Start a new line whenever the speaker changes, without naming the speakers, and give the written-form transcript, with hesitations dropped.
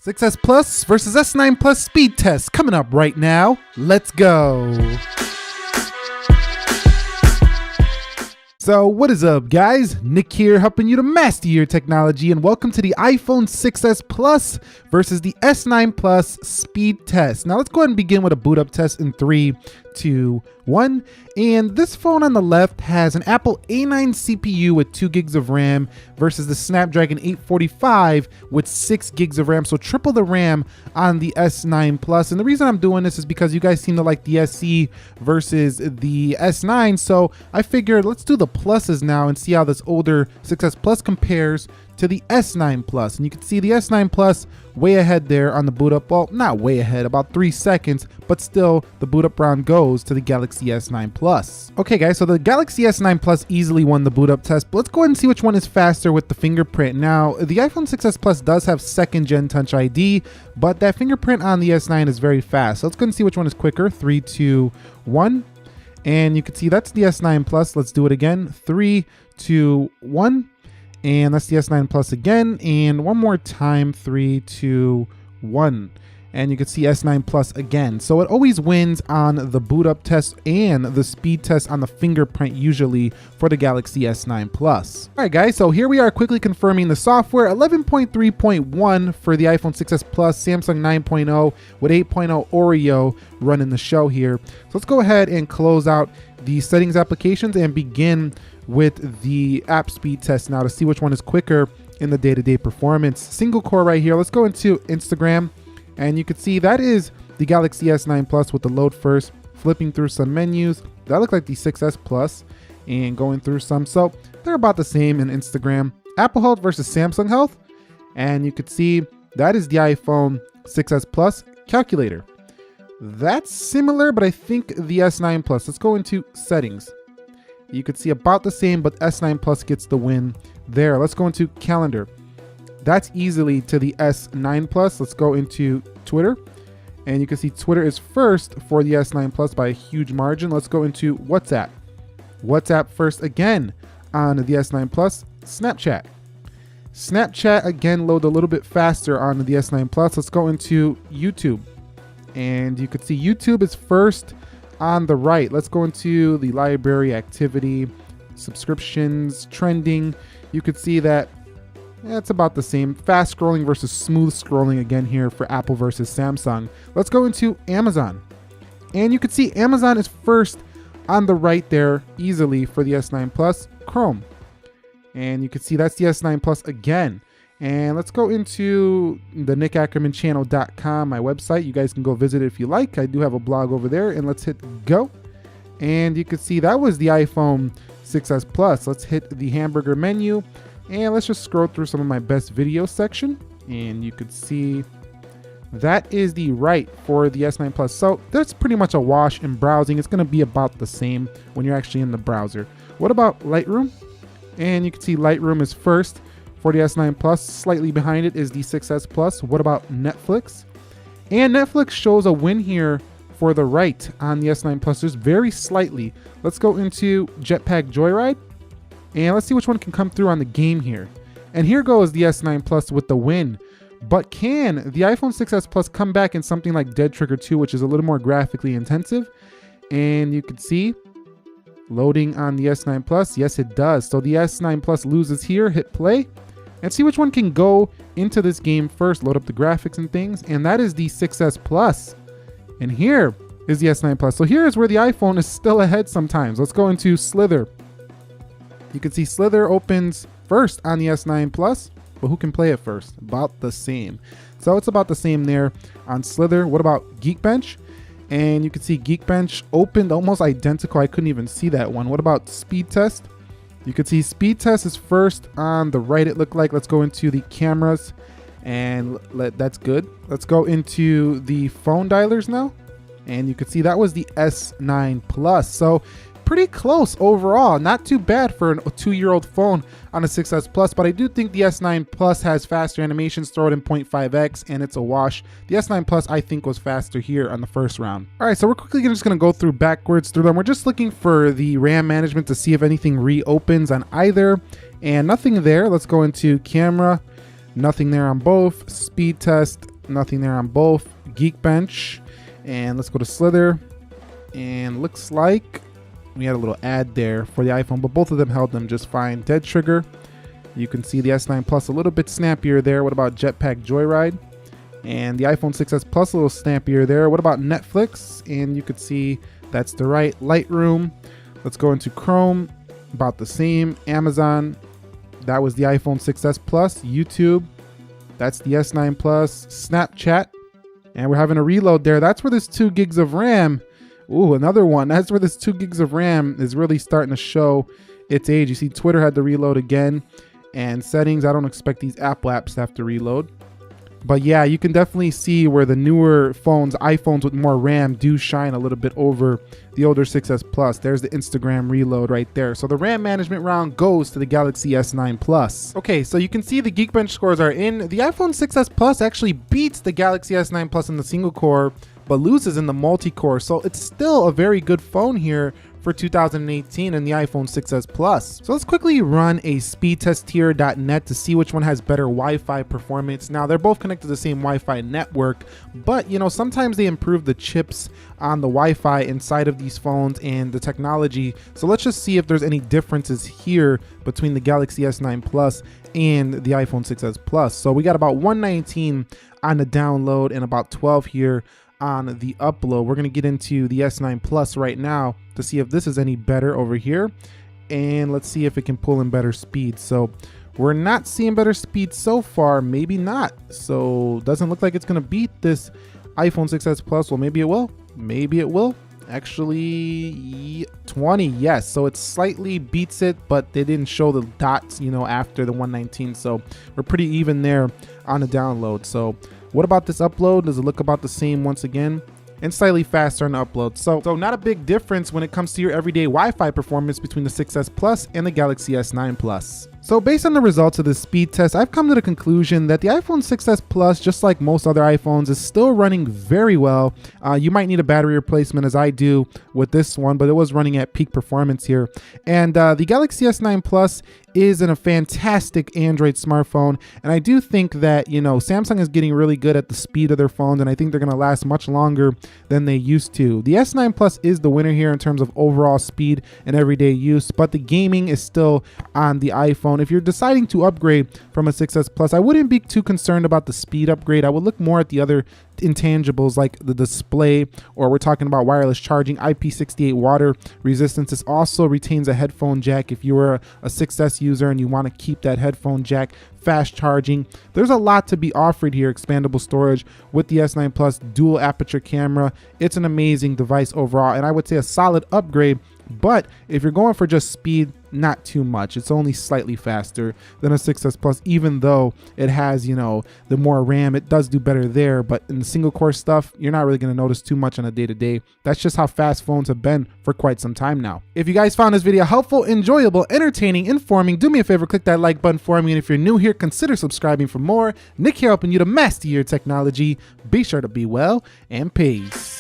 6S Plus versus S9 Plus speed test coming up right now. Let's go. So what is up, guys? Nick here, helping you to master your technology, and welcome to the iPhone 6s Plus versus the S9 Plus speed test. Now let's go ahead and begin with a boot up test in 3, 2, 1. And this phone on the left has an Apple A9 CPU with 2 gigs of RAM versus the Snapdragon 845 with 6 gigs of RAM, so triple the RAM on the S9 Plus. And the reason I'm doing this is because you guys seem to like the SE versus the S9, so I figured let's do the pluses now and see how this older 6s Plus compares to the S9 Plus. And you can see the S9 Plus way ahead there on the boot up. Well, not way ahead, about 3 seconds, but still the boot up round goes to the Galaxy S9 Plus. Okay guys, so the Galaxy S9 Plus easily won the boot up test, but let's go ahead and see which one is faster with the fingerprint. Now, the iPhone 6s Plus does have 2nd gen Touch ID, but that fingerprint on the S9 is very fast. So let's go ahead and see which one is quicker. 3, 2, 1. And you can see that's the S9 Plus. Let's do it again. 3, 2, 1. And that's the S9 Plus again. And one more time. 3, 2, 1. And you can see S9 Plus again. So it always wins on the boot up test and the speed test on the fingerprint usually for the Galaxy S9 Plus. All right guys, so here we are quickly confirming the software. 11.3.1 for the iPhone 6s Plus, Samsung 9.0 with 8.0 Oreo running the show here. So let's go ahead and close out the settings applications and begin with the app speed test now to see which one is quicker in the day-to-day performance. Single core right here. Let's go into Instagram. And you can see that is the Galaxy S9 Plus with the load first, flipping through some menus. That look like the 6s Plus and going through some. So they're about the same in Instagram. Apple Health versus Samsung Health. And you could see that is the iPhone 6s Plus calculator. That's similar, but I think the S9 Plus. Let's go into settings. You could see about the same, but S9 Plus gets the win there. Let's go into calendar. That's easily to the S9 Plus. Let's go into Twitter. And you can see Twitter is first for the S9 Plus by a huge margin. Let's go into WhatsApp. WhatsApp first again on the S9 Plus. Snapchat. Snapchat again load a little bit faster on the S9 Plus. Let's go into YouTube. And you can see YouTube is first on the right. Let's go into the library, activity, subscriptions, trending. You could see that it's about the same. Fast scrolling versus smooth scrolling again here for Apple versus Samsung. Let's go into Amazon. And you can see Amazon is first on the right there easily for the S9 Plus. Chrome. And you can see that's the S9 Plus again. And let's go into the nickackermanchannel.com, my website. You guys can go visit it if you like. I do have a blog over there. And let's hit go. And you can see that was the iPhone 6s Plus. Let's hit the hamburger menu. And let's just scroll through some of my best video section. And you could see that is the right for the S9 Plus. So that's pretty much a wash in browsing. It's going to be about the same when you're actually in the browser. What about Lightroom? And you can see Lightroom is first for the S9 Plus. Slightly behind it is the 6s Plus. What about Netflix? And Netflix shows a win here for the right on the S9 Plus, just very slightly. Let's go into Jetpack Joyride. And let's see which one can come through on the game here. And here goes the S9 Plus with the win. But can the iPhone 6s Plus come back in something like Dead Trigger 2, which is a little more graphically intensive? And you can see loading on the S9 Plus. Yes, it does. So the S9 Plus loses here. Hit play. And see which one can go into this game first. Load up the graphics and things. And that is the 6s Plus. And here is the S9 Plus. So here is where the iPhone is still ahead sometimes. Let's go into Slither. You can see Slither opens first on the S9 Plus, but who can play it first? About the same. So it's about the same there on Slither. What about Geekbench? And you can see Geekbench opened almost identical. I couldn't even see that one. What about Speed Test? You can see Speed Test is first on the right, it looked like. Let's go into the cameras and that's good. Let's go into the phone dialers now. And you can see that was the S9 Plus. So pretty close overall. Not too bad for a 2-year-old phone on a 6s Plus, but I do think the S9 Plus has faster animations, throw it in 0.5x, and it's a wash. The S9 Plus, I think, was faster here on the first round. All right, so we're quickly just gonna go backwards through them. We're just looking for the RAM management to see if anything reopens on either, and nothing there. Let's go into camera. Nothing there on both. Speed test, Nothing there on both. Geekbench. And let's go to Slither. And looks like we had a little ad there for the iPhone, but both of them held them just fine. Dead Trigger. You can see the S9 Plus a little bit snappier there. What about Jetpack Joyride? And the iPhone 6s Plus a little snappier there. What about Netflix? And you could see that's the right. Lightroom. Let's go into Chrome. About the same. Amazon. That was the iPhone 6s Plus. YouTube. That's the S9 Plus. Snapchat. And we're having a reload there. That's where this 2 gigs of RAM. Ooh, another one. That's where this 2 gigs of RAM is really starting to show its age. You see Twitter had to reload again. And settings, I don't expect these Apple apps to have to reload. But yeah, you can definitely see where the newer phones, iPhones with more RAM, do shine a little bit over the older 6s Plus. There's the Instagram reload right there. So the RAM management round goes to the Galaxy S9 Plus. Okay, so you can see the Geekbench scores are in. The iPhone 6s Plus actually beats the Galaxy S9 Plus in the single core, but loses in the multi-core. So it's still a very good phone here for 2018 and the iPhone 6s Plus. So let's quickly run a speedtesttier.net to see which one has better Wi-Fi performance. Now they're both connected to the same Wi-Fi network, but you know, sometimes they improve the chips on the Wi-Fi inside of these phones and the technology. So let's just see if there's any differences here between the Galaxy S9 Plus and the iPhone 6s Plus. So we got about 119 on the download and about 12 here on the upload. We're going to get into the S9 Plus right now to see if this is any better over here, and let's see if it can pull in better speed. So we're not seeing better speed so far, maybe not. So doesn't look like it's going to beat this iPhone 6s Plus. Well, maybe it will. Maybe it will. Actually, 20, yes. So it slightly beats it, but they didn't show the dots, you know, after the 119. So we're pretty even there on the download. So what about this upload? Does it look about the same once again? And slightly faster on the upload. So not a big difference when it comes to your everyday Wi-Fi performance between the 6s Plus and the Galaxy S9 Plus. So based on the results of this speed test, I've come to the conclusion that the iPhone 6s Plus, just like most other iPhones, is still running very well. You might need a battery replacement, as I do with this one, but it was running at peak performance here. And the Galaxy S9 Plus is a fantastic Android smartphone, and I do think that, you know, Samsung is getting really good at the speed of their phones, and I think they're going to last much longer than they used to. The S9 Plus is the winner here in terms of overall speed and everyday use, but the gaming is still on the iPhone. If you're deciding to upgrade from a 6s Plus, I wouldn't be too concerned about the speed upgrade. I would look more at the other intangibles like the display, or we're talking about wireless charging, IP68 water resistance. This also retains a headphone jack if you were a 6s user and you want to keep that headphone jack. Fast charging. There's a lot to be offered here. Expandable storage with the S9 Plus, dual aperture camera. It's an amazing device overall, and I would say a solid upgrade. But if you're going for just speed, not too much. It's only slightly faster than a 6s Plus, even though it has, you know, the more RAM. It does do better there, but in the single core stuff, you're not really going to notice too much on a day-to-day. That's just how fast phones have been for quite some time now. If you guys found this video helpful, enjoyable, entertaining, informing, do me a favor, click that like button for me. And if you're new here, consider subscribing for more. Nick here helping you to master your technology. Be sure to be well, and peace.